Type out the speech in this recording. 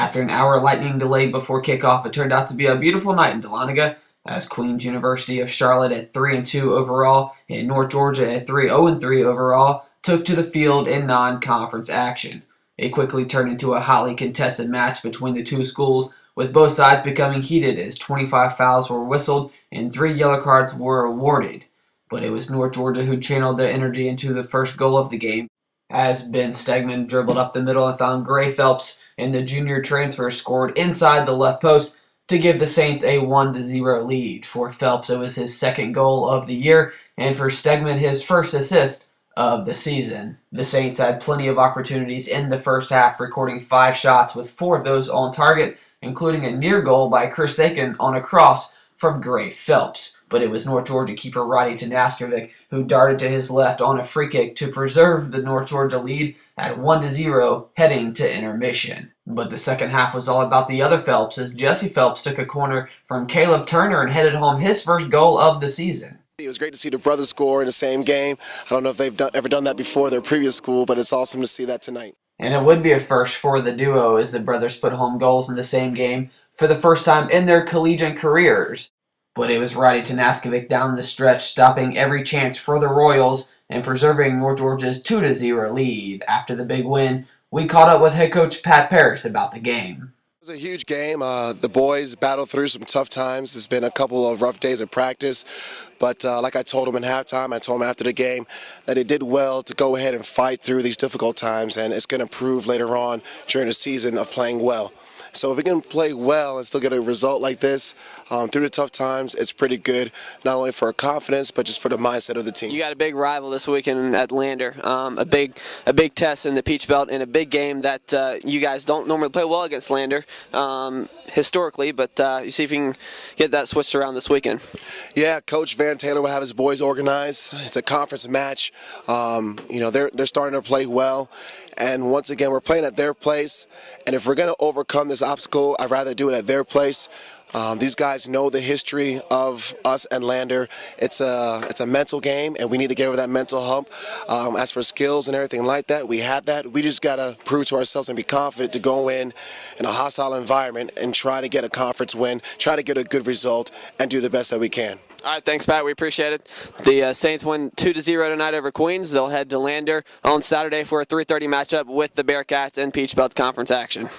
After an hour lightning delay before kickoff, it turned out to be a beautiful night in Dahlonega, as Queens University of Charlotte at 3-2 overall and North Georgia at 3-0-3 overall took to the field in non-conference action. It quickly turned into a hotly contested match between the two schools, with both sides becoming heated as 25 fouls were whistled and 3 yellow cards were awarded. But it was North Georgia who channeled their energy into the first goal of the game, as Ben Stegman dribbled up the middle and found Phelps, and the junior transfer scored inside the left post to give the Saints a 1-0 lead. For Phelps, it was his second goal of the year, and for Stegman, his first assist of the season. The Saints had plenty of opportunities in the first half, recording 5 shots with 4 of those on target, including a near goal by Chris Aiken on a cross from Phelps. But it was North Georgia keeper Roddy Tanaskovic who darted to his left on a free kick to preserve the North Georgia lead at 1-0 heading to intermission. But the second half was all about the other Phelps, as Jesse Phelps took a corner from Caleb Turner and headed home his first goal of the season. It was great to see the brothers score in the same game. I don't know if they've ever done that before their previous school, but it's awesome to see that tonight. And it would be a first for the duo, as the brothers put home goals in the same game for the first time in their collegiate careers. But it was Roddy Tanaskovic down the stretch, stopping every chance for the Royals and preserving North Georgia's 2-0 lead. After the big win, we caught up with head coach Pat Paris about the game. It was a huge game. The boys battled through some tough times. There's been a couple of rough days of practice, but like I told them in halftime, I told them after the game that they did well to go ahead and fight through these difficult times, and it's going to prove later on during the season of playing well. So if we can play well and still get a result like this through the tough times, it's pretty good, not only for our confidence, but just for the mindset of the team. You got a big rival this weekend at Lander, a big test in the Peach Belt, and a big game that you guys don't normally play well against Lander historically, but you see if you can get that switched around this weekend. Yeah, Coach Van Taylor will have his boys organized. It's a conference match. They're starting to play well. And once again, we're playing at their place, and if we're going to overcome this obstacle, I'd rather do it at their place. These guys know the history of us and Lander. It's a mental game, and we need to get over that mental hump. As for skills and everything like that, we have that. We just got to prove to ourselves and be confident to go in a hostile environment and try to get a conference win, try to get a good result, and do the best that we can. All right, thanks, Pat. We appreciate it. The Saints win 2-0 tonight over Queens. They'll head to Lander on Saturday for a 3:30 matchup with the Bearcats in Peach Belt Conference action.